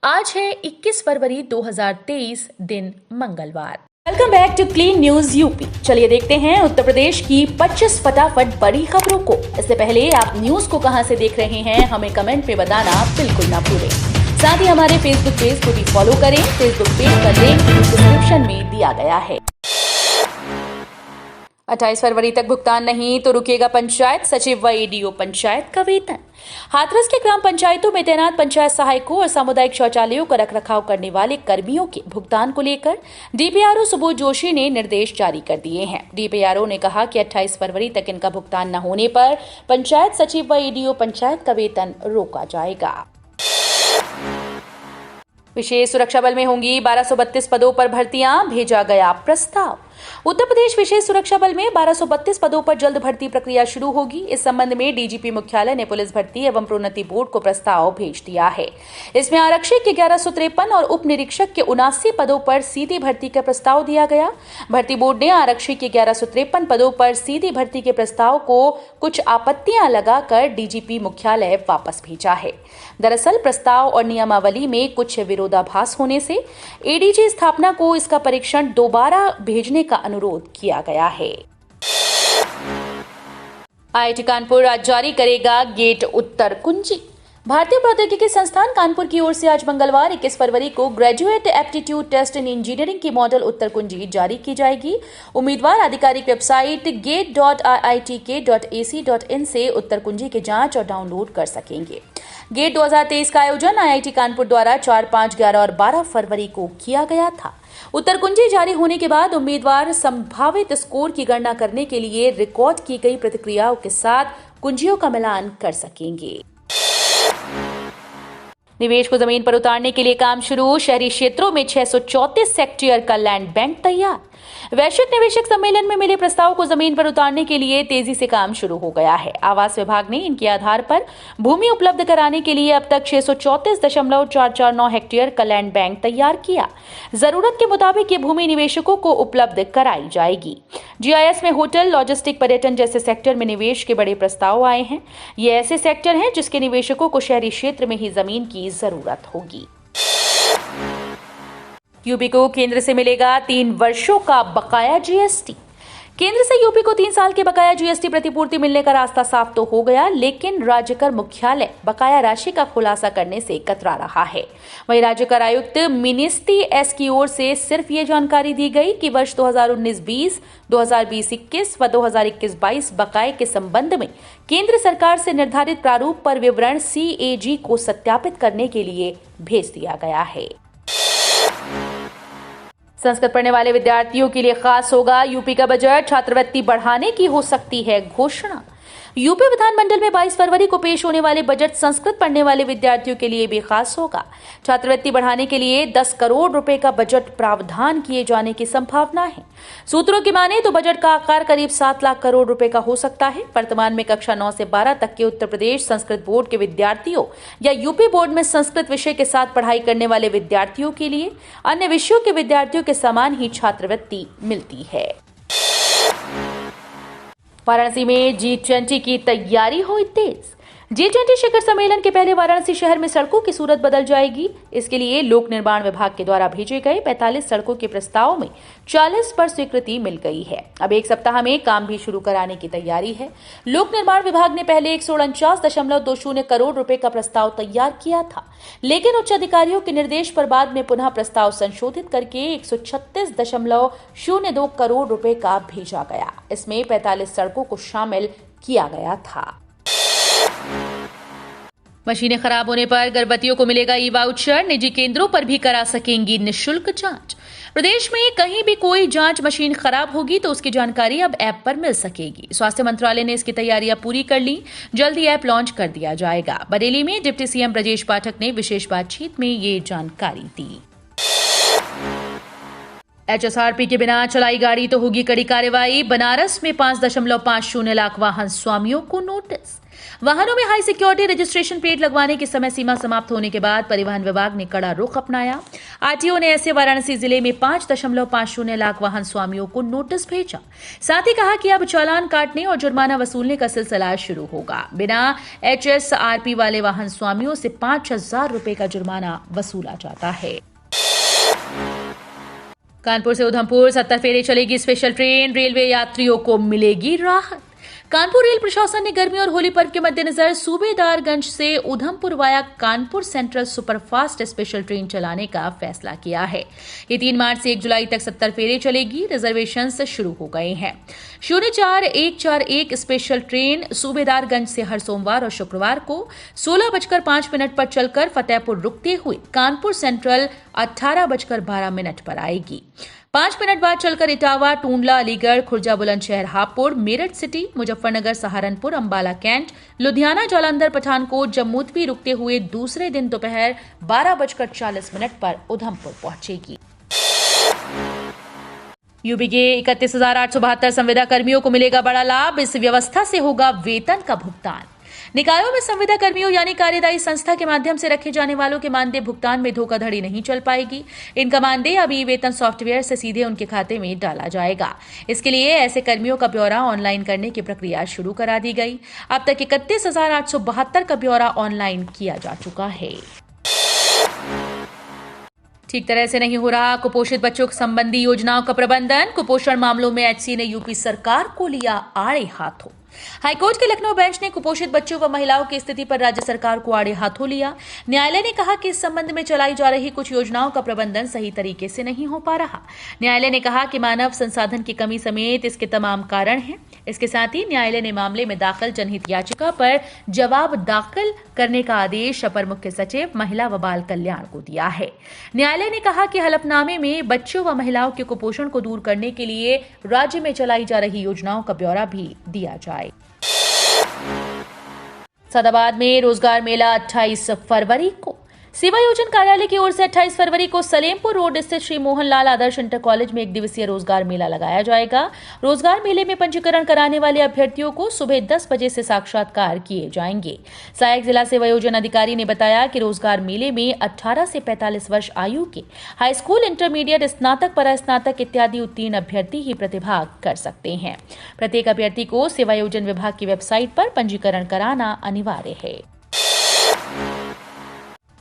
आज है 21 फरवरी 2023 दिन मंगलवार। Welcome back to clean news UP. चलिए देखते हैं उत्तर प्रदेश की 25 फटाफट बड़ी खबरों को। इससे पहले आप न्यूज को कहां से देख रहे हैं हमें कमेंट में बताना बिल्कुल ना भूलें। साथ ही हमारे फेसबुक पेज को भी फॉलो करें। फेसबुक पेज का लिंक डिस्क्रिप्शन में दिया गया है। 28 फरवरी तक भुगतान नहीं तो रुकेगा पंचायत सचिव व एडीओ पंचायत का वेतन। हाथरस के ग्राम पंचायतों में तैनात पंचायत सहायकों और सामुदायिक शौचालयों का रखरखाव करने वाले कर्मियों के भुगतान को लेकर डीपीआरओ सुबोध जोशी ने निर्देश जारी कर दिए हैं। डीपीआरओ ने कहा कि 28 फरवरी तक इनका भुगतान न होने पर पंचायत सचिव व एडीओ पंचायत का वेतन रोका जाएगा। विशेष सुरक्षा बल में होंगी 1232 पदों पर भर्तियां, भेजा गया प्रस्ताव। उत्तर प्रदेश विशेष सुरक्षा बल में 1232 पदों पर जल्द भर्ती प्रक्रिया शुरू होगी। इस संबंध में डीजीपी मुख्यालय ने पुलिस भर्ती एवं प्रोन्नति बोर्ड को प्रस्ताव भेज दिया है। इसमें आरक्षक के 1153 और उप निरीक्षक के 79 पदों पर सीधी भर्ती का प्रस्ताव दिया गया। भर्ती बोर्ड ने आरक्षक के 1153 पदों पर सीधी भर्ती के प्रस्ताव को कुछ आपत्तियां लगाकर डीजीपी मुख्यालय वापस भेजा है। दरअसल प्रस्ताव और नियमावली में कुछ विरोधाभास होने से एडीजी स्थापना को इसका परीक्षण दोबारा भेजने का अनुरोध किया गया है। आईआईटी कानपुर आज जारी करेगा गेट उत्तर कुंजी। भारतीय प्रौद्योगिकी संस्थान कानपुर की ओर से आज मंगलवार 21 फरवरी को graduate aptitude test in engineering की मॉडल उत्तर कुंजी जारी की जाएगी। उम्मीदवार आधिकारिक वेबसाइट gate.iitk.ac.in से उत्तर कुंजी की जांच और डाउनलोड कर सकेंगे। गेट 2023 का आयोजन आईआईटी कानपुर द्वारा 4, 5, 11 और 12 फरवरी को किया गया था। उत्तर कुंजी जारी होने के बाद उम्मीदवार संभावित स्कोर की गणना करने के लिए रिकॉर्ड की गई प्रतिक्रियाओं के साथ कुंजियों का मिलान कर सकेंगे। निवेश को जमीन पर उतारने के लिए काम शुरू। शहरी क्षेत्रों में 634 हेक्टेयर का लैंड बैंक तैयार। वैश्विक निवेशक सम्मेलन में मिले प्रस्ताव को जमीन पर उतारने के लिए तेजी से काम शुरू हो गया है। आवास विभाग ने इनके आधार पर भूमि उपलब्ध कराने के लिए अब तक 634.449 हेक्टेयर का लैंड बैंक तैयार किया। जरूरत के मुताबिक ये भूमि निवेशकों को उपलब्ध कराई जाएगी। जीआईएस में होटल, लॉजिस्टिक, पर्यटन जैसे सेक्टर में निवेश के बड़े प्रस्ताव आए हैं। ये ऐसे सेक्टर हैं जिसके निवेशकों को शहरी क्षेत्र में ही जमीन की जरूरत होगी। यूपी को केंद्र से मिलेगा 3 वर्षों का बकाया जीएसटी। केंद्र से यूपी को 3 साल के बकाया जीएसटी प्रतिपूर्ति मिलने का रास्ता साफ तो हो गया, लेकिन राज्य कर मुख्यालय बकाया राशि का खुलासा करने से कतरा रहा है। वहीं राज्य कर आयुक्त मिनिस्ती एस की ओर से सिर्फ ये जानकारी दी गई कि वर्ष 2019-20, 2020-21 व 2021-22 बकाये के संबंध में केंद्र सरकार से निर्धारित प्रारूप पर विवरण सीएजी को सत्यापित करने के लिए भेज दिया गया है। संस्कृत पढ़ने वाले विद्यार्थियों के लिए खास होगा यूपी का बजट। छात्रवृत्ति बढ़ाने की हो सकती है घोषणा। यूपी विधानमंडल में 22 फरवरी को पेश होने वाले बजट संस्कृत पढ़ने वाले विद्यार्थियों के लिए भी खास होगा। छात्रवृत्ति बढ़ाने के लिए 10 करोड़ रुपए का बजट प्रावधान किए जाने की संभावना है। सूत्रों की माने तो बजट का आकार करीब 7 लाख करोड़ रुपए का हो सकता है। वर्तमान में कक्षा 9 से 12 तक के उत्तर प्रदेश संस्कृत बोर्ड के विद्यार्थियों या यूपी बोर्ड में संस्कृत विषय के साथ पढ़ाई करने वाले विद्यार्थियों के लिए अन्य विषयों के विद्यार्थियों के समान ही छात्रवृत्ति मिलती है। वाराणसी में G20 की तैयारी हुई तेज। G20 शिखर सम्मेलन के पहले वाराणसी शहर में सड़कों की सूरत बदल जाएगी। इसके लिए लोक निर्माण विभाग के द्वारा भेजे गए 45 सड़कों के प्रस्ताव में 40 पर स्वीकृति मिल गई है। अब 1 सप्ताह में काम भी शुरू कराने की तैयारी है। लोक निर्माण विभाग ने पहले 149.20 करोड़ रुपए का प्रस्ताव तैयार किया था, लेकिन उच्च अधिकारियों के निर्देश पर बाद में पुनः प्रस्ताव संशोधित करके 136.02 करोड़ रुपए का भेजा गया। इसमें 45 सड़कों को शामिल किया गया था। मशीनें खराब होने पर गर्भवतियों को मिलेगा ई वाउचर। निजी केंद्रों पर भी करा सकेंगी निःशुल्क जांच। प्रदेश में कहीं भी कोई जांच मशीन खराब होगी तो उसकी जानकारी अब ऐप पर मिल सकेगी। स्वास्थ्य मंत्रालय ने इसकी तैयारियां पूरी कर ली। जल्दी ऐप लॉन्च कर दिया जाएगा। बरेली में डिप्टी सीएम ब्रजेश पाठक ने विशेष बातचीत में ये जानकारी दी। एचएसआरपी के बिना चलाई गाड़ी तो होगी कड़ी कार्रवाई। बनारस में 5.50 लाख वाहन स्वामियों को नोटिस। वाहनों में हाई सिक्योरिटी रजिस्ट्रेशन प्लेट लगवाने की समय सीमा समाप्त होने के बाद परिवहन विभाग ने कड़ा रुख अपनाया। आरटीओ ने ऐसे वाराणसी जिले में 5.50 लाख वाहन स्वामियों को नोटिस भेजा। साथ ही कहा कि अब चालान काटने और जुर्माना वसूलने का सिलसिला शुरू होगा। बिना HSRP वाले वाहन स्वामियों से 5,000 रुपए का जुर्माना वसूला जाता है। कानपुर से उधमपुर 70 फेरे चलेगी स्पेशल ट्रेन, रेलवे यात्रियों को मिलेगी राहत। कानपुर रेल प्रशासन ने गर्मी और होली पर्व के मद्देनजर सूबेदारगंज से Udhampur via Kanpur central superfast special train चलाने का फैसला किया है। ये 3 मार्च से 1 जुलाई तक 70 फेरे चलेगी। रिजर्वेशन शुरू हो गए हैं। 04141 स्पेशल ट्रेन सूबेदारगंज से हर सोमवार और शुक्रवार को 16:05 पर चलकर फतेहपुर रुकते हुए कानपुर सेंट्रल 18:12 पर आएगी। 5 मिनट बाद चलकर इटावा, टूंडला, अलीगढ़, खुर्जा, बुलंदशहर, हापुड़, मेरठ सिटी, मुजफ्फरनगर, सहारनपुर, अंबाला कैंट, लुधियाना, जालंधर, पठानकोट, जम्मूतवी रुकते हुए दूसरे दिन दोपहर 12:40 पर उधमपुर पहुंचेगी। यूपी के 31,872 संविदा कर्मियों को मिलेगा बड़ा लाभ। इस व्यवस्था से होगा वेतन का भुगतान। निकायों में संविदा कर्मियों यानी कार्यदायी संस्था के माध्यम से रखे जाने वालों के मानदेय भुगतान में धोखाधड़ी नहीं चल पाएगी। इनका मानदेय अभी वेतन सॉफ्टवेयर से सीधे उनके खाते में डाला जाएगा। इसके लिए ऐसे कर्मियों का ब्यौरा ऑनलाइन करने की प्रक्रिया शुरू करा दी गई। अब तक 31,872 का ब्यौरा ऑनलाइन किया जा चुका है। ठीक तरह से नहीं हो रहा कुपोषित बच्चों संबंधी योजनाओं का प्रबंधन। कुपोषण मामलों में HC ने यूपी सरकार को लिया आड़े हाथों। हाईकोर्ट के लखनऊ बेंच ने कुपोषित बच्चों व महिलाओं की स्थिति पर राज्य सरकार को आड़े हाथों लिया। न्यायालय ने कहा कि इस संबंध में चलाई जा रही कुछ योजनाओं का प्रबंधन सही तरीके से नहीं हो पा रहा। न्यायालय ने कहा कि मानव संसाधन की कमी समेत इसके तमाम कारण हैं। इसके साथ ही न्यायालय ने मामले में दाखिल जनहित याचिका पर जवाब दाखिल करने का आदेश अपर मुख्य सचिव महिला व बाल कल्याण को दिया है। न्यायालय ने कहा कि हलफनामे में बच्चों व महिलाओं के कुपोषण को दूर करने के लिए राज्य में चलाई जा रही योजनाओं का ब्यौरा भी दिया जाए। सदाबाद में रोजगार मेला 28 फरवरी को। सेवायोजन कार्यालय की ओर से 28 फरवरी को सलेमपुर रोड स्थित श्री मोहनलाल आदर्श इंटर कॉलेज में 1 दिवसीय रोजगार मेला लगाया जाएगा। रोजगार मेले में पंजीकरण कराने वाले अभ्यर्थियों को सुबह 10 बजे से साक्षात्कार किए जाएंगे। सहायक जिला सेवायोजन अधिकारी ने बताया कि रोजगार मेले में 18 से 45 वर्ष आयु के हाई स्कूल, इंटरमीडिएट, स्नातक, परास्नातक इत्यादि उत्तीर्ण अभ्यर्थी ही प्रतिभाग कर सकते हैं। प्रत्येक अभ्यर्थी को सेवायोजन विभाग की वेबसाइट पर पंजीकरण कराना अनिवार्य है।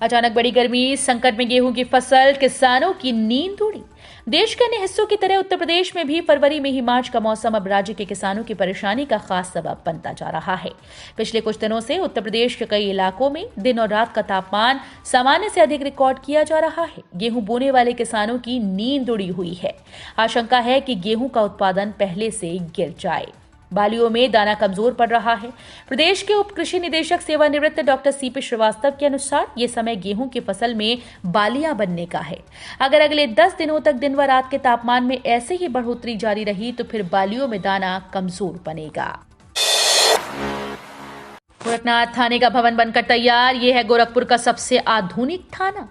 अचानक बड़ी गर्मी, संकट में गेहूं की फसल, किसानों की नींद उड़ी। देश के अन्य हिस्सों की तरह उत्तर प्रदेश में भी फरवरी में ही मार्च का मौसम अब राज्य के किसानों की परेशानी का खास सबब बनता जा रहा है। पिछले कुछ दिनों से उत्तर प्रदेश के कई इलाकों में दिन और रात का तापमान सामान्य से अधिक रिकॉर्ड किया जा रहा है। गेहूं बोने वाले किसानों की नींद उड़ी हुई है। आशंका है कि गेहूं का उत्पादन पहले से गिर जाए। बालियों में दाना कमजोर पड़ रहा है। प्रदेश के उप कृषि निदेशक सेवानिवृत्त डॉक्टर CP श्रीवास्तव के अनुसार ये समय गेहूं की फसल में बालियां बनने का है। अगर अगले 10 दिनों तक दिन व रात के तापमान में ऐसे ही बढ़ोतरी जारी रही तो फिर बालियों में दाना कमजोर बनेगा। गोरखनाथ थाने का भवन बनकर तैयार। ये है गोरखपुर का सबसे आधुनिक थाना।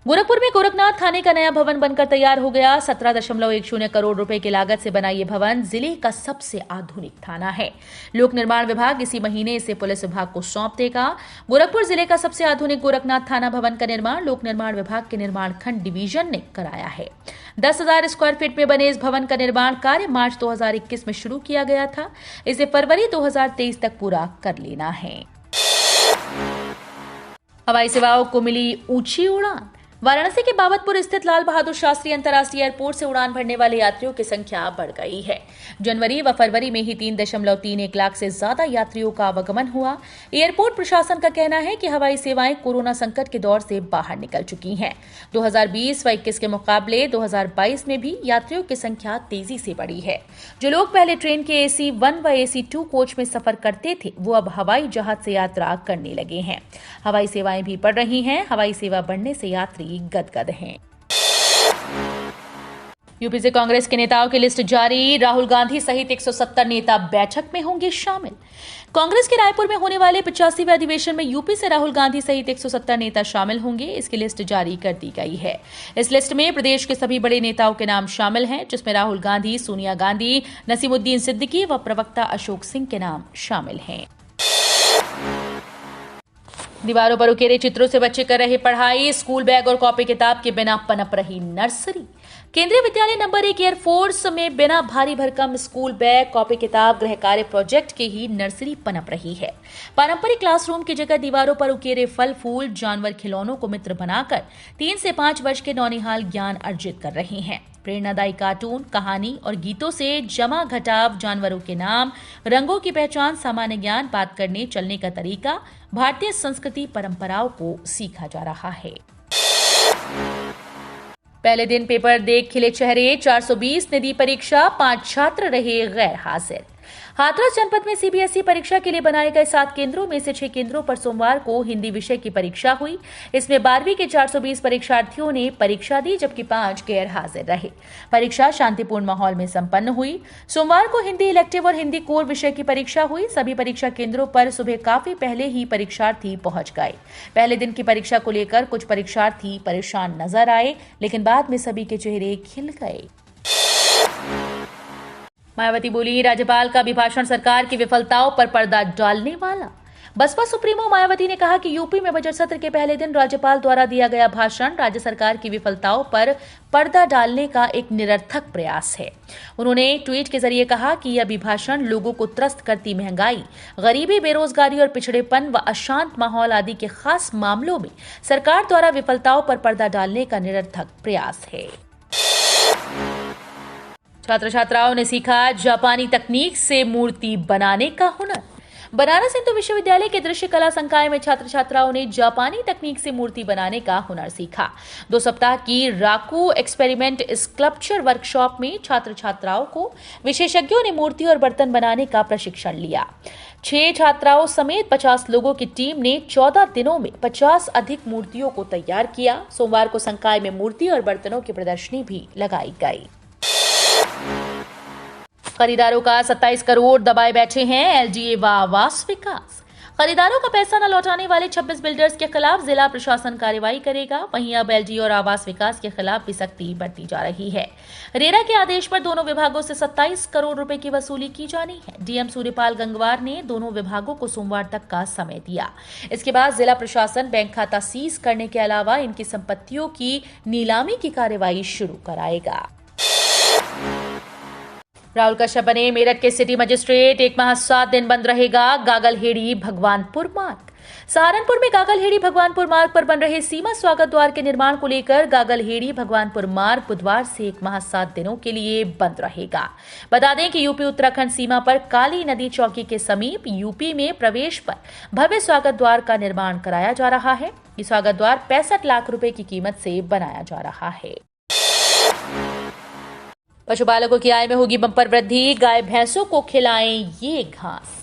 गोरखपुर में गोरखनाथ थाने का नया भवन बनकर तैयार हो गया। 17.10 करोड़ रुपए की लागत से बना ये भवन जिले का सबसे आधुनिक थाना है। लोक निर्माण विभाग इसी महीने इसे पुलिस विभाग को सौंप देगा। गोरखपुर जिले का सबसे आधुनिक गोरखनाथ थाना भवन का निर्माण लोक निर्माण विभाग के निर्माण खंड डिवीजन ने कराया है। 10,000 स्क्वायर फीट में बने इस भवन का निर्माण कार्य मार्च 2021 में शुरू किया गया था। इसे फरवरी 2023 तक पूरा कर लेना है। हवाई सेवाओं को मिली ऊंची उड़ान। वाराणसी के बाबतपुर स्थित लाल बहादुर शास्त्री अंतर्राष्ट्रीय एयरपोर्ट से उड़ान भरने वाले यात्रियों की संख्या बढ़ गई है। जनवरी व फरवरी में ही 3.31 लाख से ज्यादा यात्रियों का आवागमन हुआ। एयरपोर्ट प्रशासन का कहना है कि हवाई सेवाएं कोरोना संकट के दौर से बाहर निकल चुकी हैं। 2020 व 21 के मुकाबले 2022 में भी यात्रियों की संख्या तेजी से बढ़ी है। जो लोग पहले ट्रेन के AC1 व AC2 कोच में सफर करते थे वो अब हवाई जहाज से यात्रा करने लगे हैं। हवाई सेवाएं भी बढ़ रही हैं। हवाई सेवा बढ़ने से यात्री गदगद हैं। यूपी से कांग्रेस के नेताओं की लिस्ट जारी। राहुल गांधी सहित 170 नेता बैठक में होंगे शामिल। कांग्रेस के रायपुर में होने वाले 85वें अधिवेशन में यूपी से राहुल गांधी सहित 170 नेता शामिल होंगे। इसकी लिस्ट जारी कर दी गई है। इस लिस्ट में प्रदेश के सभी बड़े नेताओं के नाम शामिल हैं, जिसमें राहुल गांधी, सोनिया गांधी, नसीमुद्दीन सिद्दीकी व प्रवक्ता अशोक सिंह के नाम शामिल हैं। दीवारों पर उकेरे चित्रों से बच्चे कर रहे पढ़ाई, स्कूल बैग और कॉपी किताब के बिना पनप रही नर्सरी। केंद्रीय विद्यालय नंबर 1 एयरफोर्स में बिना भारी भरकम स्कूल बैग, कॉपी किताब, गृह कार्य प्रोजेक्ट के ही नर्सरी पनप रही है। पारंपरिक क्लासरूम की जगह दीवारों पर उकेरे फल फूल, जानवर, खिलौनों को मित्र बनाकर 3 से 5 वर्ष के नौनिहाल ज्ञान अर्जित कर रहे हैं। प्रेरणादायी कार्टून, कहानी और गीतों से जमा घटाव, जानवरों के नाम, रंगों की पहचान, सामान्य ज्ञान, बात करने चलने का तरीका, भारतीय संस्कृति परंपराओं को सीखा जा रहा है। पहले दिन पेपर देख खिले चेहरे, 420 ने दी परीक्षा, 5 छात्र रहे गैर हाजिर। हाथरस जनपद में सीबीएसई परीक्षा के लिए बनाए गए 7 केंद्रों में से 6 केंद्रों पर सोमवार को हिंदी विषय की परीक्षा हुई। इसमें 12वीं के 420 परीक्षार्थियों ने परीक्षा दी, जबकि 5 गैर हाजिर रहे। परीक्षा शांतिपूर्ण माहौल में संपन्न हुई। सोमवार को हिंदी इलेक्टिव और हिंदी कोर विषय की परीक्षा हुई। सभी परीक्षा केंद्रों पर सुबह काफी पहले ही परीक्षार्थी पहुंच गए। पहले दिन की परीक्षा को लेकर कुछ परीक्षार्थी परेशान नजर आए, लेकिन बाद में सभी के चेहरे खिल गए। मायावती बोली, राज्यपाल का अभिभाषण सरकार की विफलताओं पर पर्दा डालने वाला। बसपा सुप्रीमो मायावती ने कहा कि यूपी में बजट सत्र के पहले दिन राज्यपाल द्वारा दिया गया भाषण राज्य सरकार की विफलताओं पर पर्दा डालने का एक निरर्थक प्रयास है। उन्होंने ट्वीट के जरिए कहा कि यह अभिभाषण लोगों को त्रस्त करती महंगाई, गरीबी, बेरोजगारी और पिछड़ेपन व अशांत माहौल आदि के खास मामलों में सरकार द्वारा विफलताओं पर पर्दा डालने का निरर्थक प्रयास है। छात्र छात्राओं ने सीखा जापानी तकनीक से मूर्ति बनाने का हुनर। बनारस हिंदू विश्वविद्यालय के दृश्य कला संकाय में छात्र छात्राओं ने जापानी तकनीक से मूर्ति बनाने का हुनर सीखा। 2 सप्ताह की राकू एक्सपेरिमेंट स्कल्पचर वर्कशॉप में छात्र छात्राओं को विशेषज्ञों ने मूर्ति और बर्तन बनाने का प्रशिक्षण लिया। 6 छात्राओं समेत 50 लोगों की टीम ने 14 दिनों में 50 अधिक मूर्तियों को तैयार किया। सोमवार को संकाय में मूर्ति और बर्तनों की प्रदर्शनी भी लगाई गई। खरीदारों का 27 करोड़ दबाए बैठे हैं एलजीए व आवास विकास। खरीदारों का पैसा न लौटाने वाले 26 बिल्डर्स के खिलाफ जिला प्रशासन कार्रवाई करेगा। वहीं अब एलजीए और आवास विकास के खिलाफ भी सख्ती बढ़ती जा रही है। रेरा के आदेश पर दोनों विभागों से 27 करोड़ रुपए की वसूली की जानी है। डीएम सूर्यपाल गंगवार ने दोनों विभागों को सोमवार तक का समय दिया। इसके बाद जिला प्रशासन बैंक खाता सीज करने के अलावा इनकी संपत्तियों की नीलामी की कार्रवाई शुरू कराएगा। राहुल कश्यप बने मेरठ के सिटी मजिस्ट्रेट। 1 माह 7 दिन बंद रहेगा गागलहेड़ी भगवानपुर मार्ग। सहारनपुर में गागलहेड़ी भगवानपुर मार्ग पर बन रहे सीमा स्वागत द्वार के निर्माण को लेकर गागलहेड़ी भगवानपुर मार्ग बुधवार से 1 माह 7 दिनों के लिए बंद रहेगा। बता दें कि यूपी उत्तराखंड सीमा पर काली नदी चौकी के समीप यूपी में प्रवेश पर भव्य स्वागत द्वार का निर्माण कराया जा रहा है। ये स्वागत द्वार 65 लाख रुपए की कीमत से बनाया जा रहा है। पशुपालकों की आय में होगी बम्पर वृद्धि। गाय भैंसों को खिलाएं ये घास।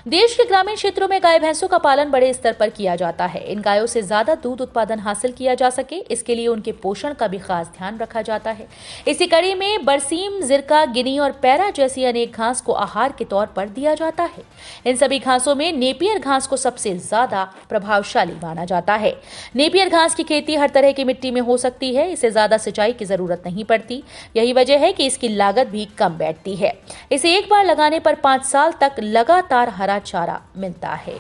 देश के ग्रामीण क्षेत्रों में गाय भैंसों का पालन बड़े स्तर पर किया जाता है। इन गायों से ज्यादा दूध उत्पादन हासिल किया जा सके, इसके लिए उनके पोषण का भी खास ध्यान रखा जाता है। इसी कड़ी में बरसीम, जिरका, गिनी और पैरा जैसी अनेक घास को आहार के तौर पर दिया जाता है। इन सभी घासों में नेपियर घास को सबसे ज्यादा प्रभावशाली माना जाता है। नेपियर घास की खेती हर तरह की मिट्टी में हो सकती है। इसे ज्यादा सिंचाई की जरूरत नहीं पड़ती। यही वजह है कि इसकी लागत भी कम बैठती है। इसे एक बार लगाने पर 5 साल तक लगातार हरा चारा मिलता है।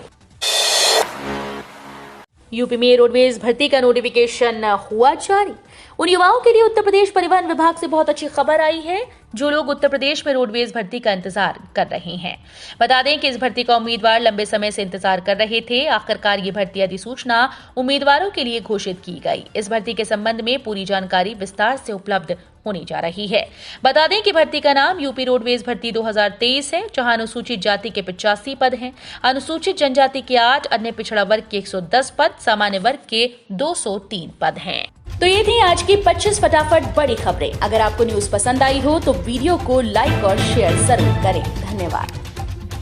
यूपी में रोडवेज भर्ती का नोटिफिकेशन हुआ जारी। उन युवाओं के लिए उत्तर प्रदेश परिवहन विभाग से बहुत अच्छी खबर आई है जो लोग उत्तर प्रदेश में रोडवेज भर्ती का इंतजार कर रहे हैं। बता दें कि इस भर्ती का उम्मीदवार लंबे समय से इंतजार कर रहे थे। आखिरकार ये भर्ती अधिसूचना उम्मीदवारों के लिए घोषित की गई। इस भर्ती के संबंध में पूरी जानकारी विस्तार से उपलब्ध होने जा रही है। बता दें कि भर्ती का नाम यूपी रोडवेज भर्ती 2023 है, जहां अनुसूचित जाति के 85 पद हैं, अनुसूचित जनजाति के 8, अन्य पिछड़ा वर्ग के 110 पद, सामान्य वर्ग के 203 पद हैं। तो ये थी आज की 25 फटाफट बड़ी खबरें। अगर आपको न्यूज पसंद आई हो तो वीडियो को लाइक और शेयर जरूर करें। धन्यवाद।